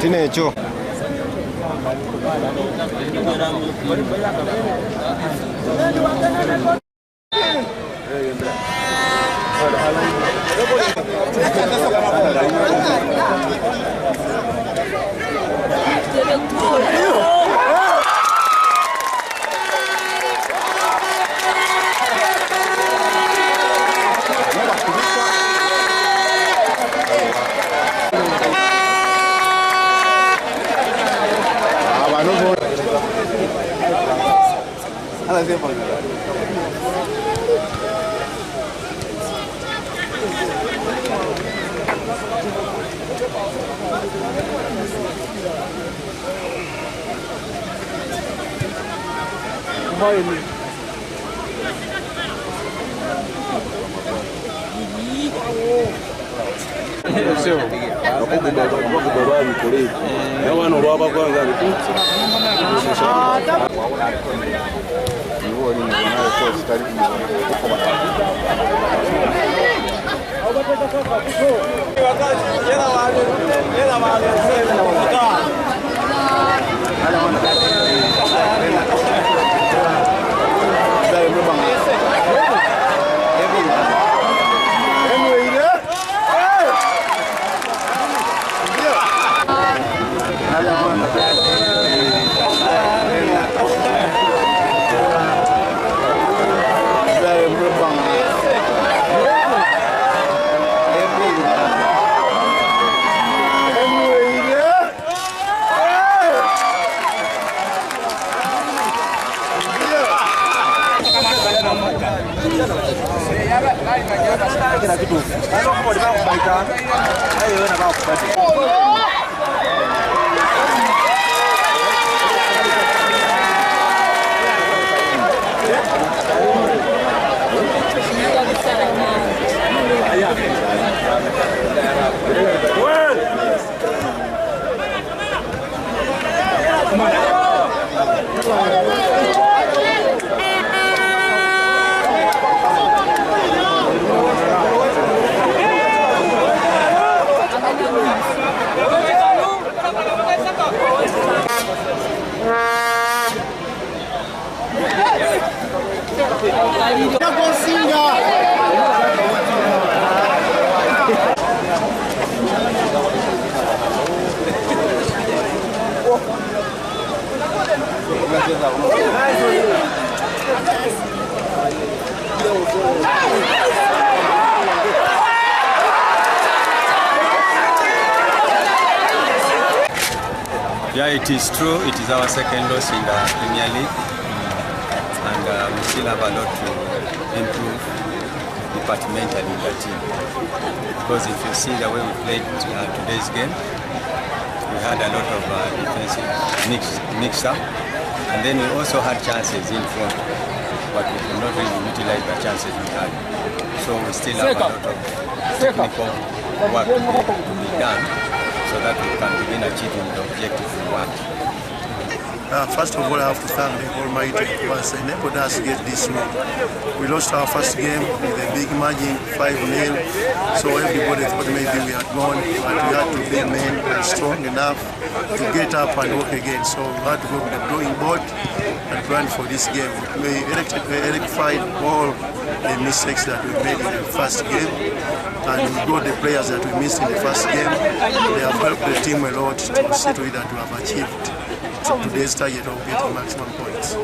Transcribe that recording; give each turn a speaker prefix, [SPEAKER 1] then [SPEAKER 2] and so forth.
[SPEAKER 1] Tinecho.
[SPEAKER 2] Yeah, it is true. It is our second loss in the Premier League, and we still have a lot to improve departmentally in the team. Because if you see the way we played today's game, we had a lot of defensive mix-up, and then we also had chances in front, but we could not really utilize the chances we had. So we still have a lot of technical work to be done, so that we can begin achieving the objective we want.
[SPEAKER 3] First of all, I have to thank the Almighty who has enabled us to get this win. We lost our first game with a big margin, 5-0, so everybody thought maybe we had gone, but we had to be men and strong enough to get up and work again. So we had to go to the drawing board and plan for this game. We rectified all the mistakes that we made in the first game, and we got the players that we missed in the first game. They have helped the team a lot to see to it that we have achieved today's target of getting maximum points.